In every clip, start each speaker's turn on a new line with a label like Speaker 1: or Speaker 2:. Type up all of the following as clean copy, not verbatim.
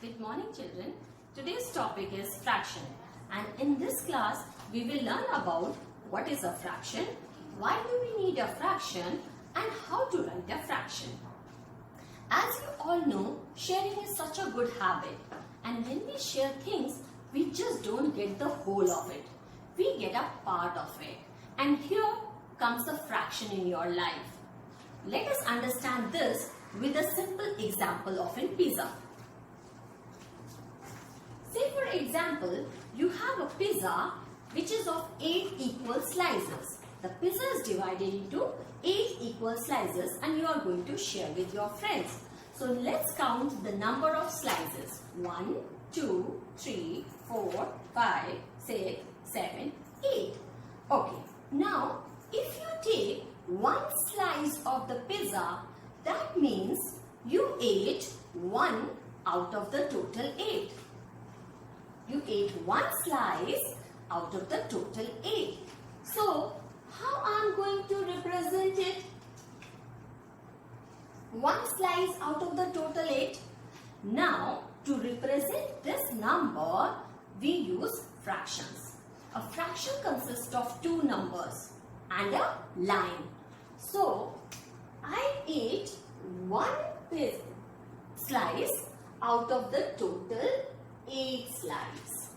Speaker 1: Good morning children. Today's topic is fraction, and in this class we will learn about what is a fraction, why do we need a fraction, and how to write a fraction. As you all know, sharing is such a good habit, and when we share things we just don't get the whole of it. We get a part of it, and here comes the fraction in your life. Let us understand this with a simple example of a pizza. Say for example, you have a pizza which is of 8 equal slices. The pizza is divided into 8 equal slices and you are going to share with your friends. So let's count the number of slices. 1, 2, 3, 4, 5, 6, 7, 8. Okay, now if you take one slice of the pizza, that means you ate 1 out of the total 8. You ate one slice out of the total 8. So, how I am going to represent it? One slice out of the total 8. Now, to represent this number, we use fractions. A fraction consists of two numbers and a line. So, I ate one slice out of the total 8 slices.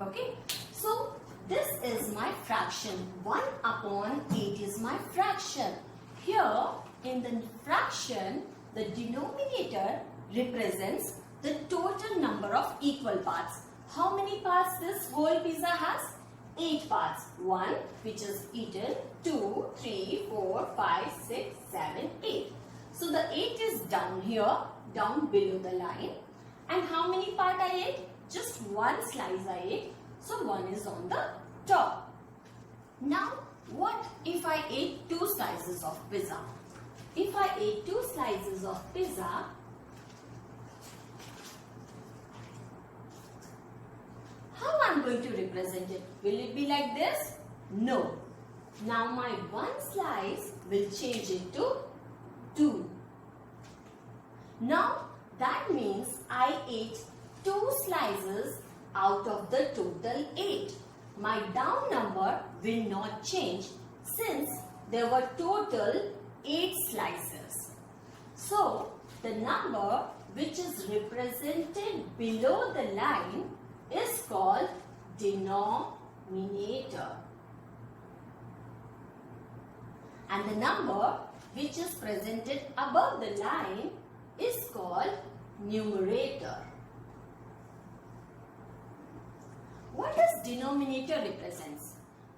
Speaker 1: Okay, so this is my fraction. 1 upon 8 is my fraction. Here in the fraction, the denominator represents the total number of equal parts. How many parts this whole pizza has? 8 parts. 1 which is eaten, 2, 3, 4, 5, 6, 7, 8. So the 8 is down here, down below the line. And how many parts I ate? Just one slice I ate. So 1 is on the top. Now what if I ate 2 slices of pizza? If I ate 2 slices of pizza, how I am going to represent it? Will it be like this? No. Now my 1 slice will change into 2. Now that means I ate 2 slices out of the total 8. My down number will not change since there were total 8 slices. So the number which is represented below the line is called denominator. And the number which is presented above the line is called numerator. What does denominator represents?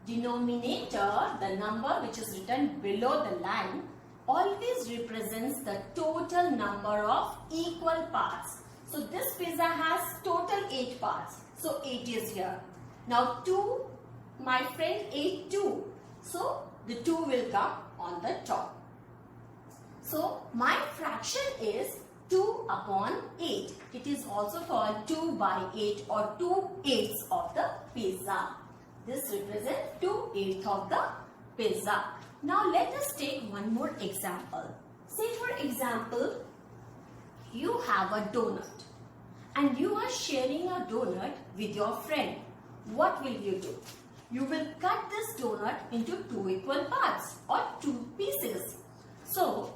Speaker 1: Denominator, the number which is written below the line, always represents the total number of equal parts. So this pizza has total 8 parts. So 8 is here. Now 2, my friend ate 2. So the 2 will come on the top. So my fraction is 2 upon 8. It is also called 2 by 8 or 2/8 of the pizza. This represents 2/8 of the pizza. Now let us take one more example. Say for example, you have a donut and you are sharing a donut with your friend. What will you do? You will cut this donut into 2 equal parts or 2 pieces. So,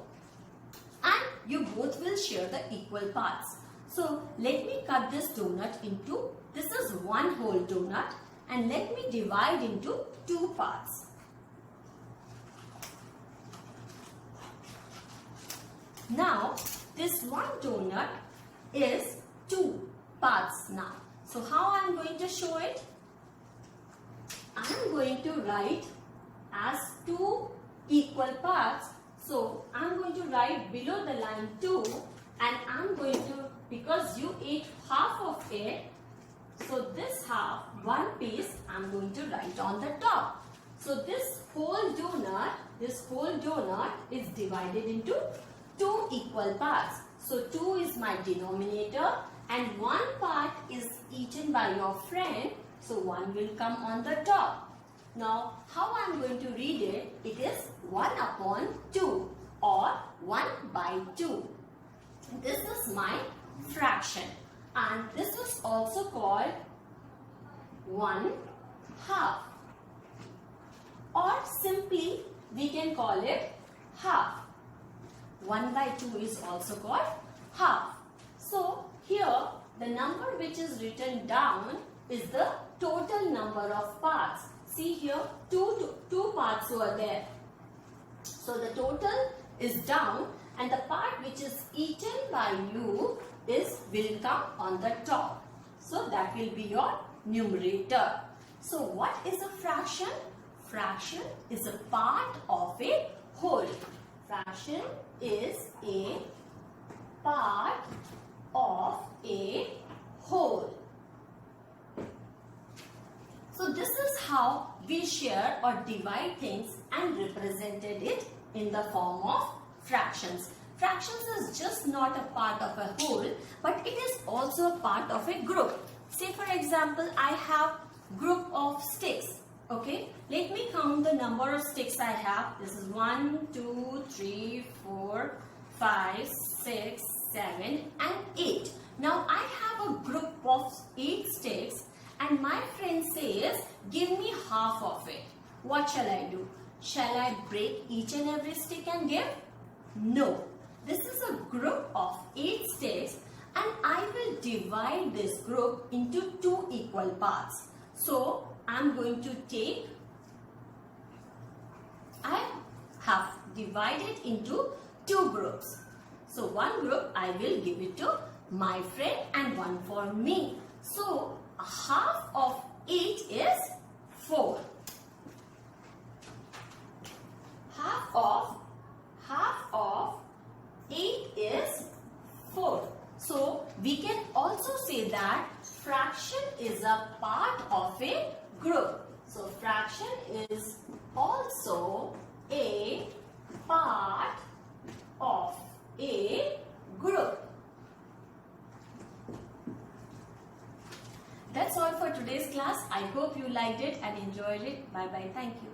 Speaker 1: and you both will share the equal parts. So, let me cut this donut into, this is one whole donut, and let me divide into 2 parts. Now, this one donut is 2 parts now. So, how I am going to show it? I am going to write as 2 equal parts. So, I am going to write below the line 2 and I am going to, because you ate half of it, so this half, one piece, I am going to write on the top. So, this whole donut is divided into 2 equal parts. So, 2 is my denominator and 1 part is eaten by your friend. So, 1 will come on the top. Now, how I am going to read it? It is 1 upon 2 or 1 by 2. This is my fraction. and this is also called 1/2, or simply we can call it half. 1/2 is also called half. So here the number which is written down is the total number of parts. See here, two parts were there. So the total is down, and the part which is eaten by you will come on the top. So that will be your numerator. So what is a fraction? Fraction is a part of a whole. Fraction is a part of a whole. So this is how we share or divide things and represented it in the form of fractions. Fractions is just not a part of a whole, but it is also a part of a group. Say for example, I have group of sticks. Okay, let me count the number of sticks I have. This is 1, 2, 3, 4, 5, 6, 7 and 8. Now I have a group of 8 sticks and my friend says, give me half of it. What shall I do? Shall I break each and every stick and give? No. This is a group of 8 sticks and I will divide this group into 2 equal parts. So I am going to take, I have divided into 2 groups. So one group I will give it to my friend and one for me. So half of 8 is 4. Half of 8 is 4. So we can also say that fraction is a part of a group. So fraction is also a part of a group. That's all for today's class. I hope you liked it and enjoyed it. Bye bye. Thank you.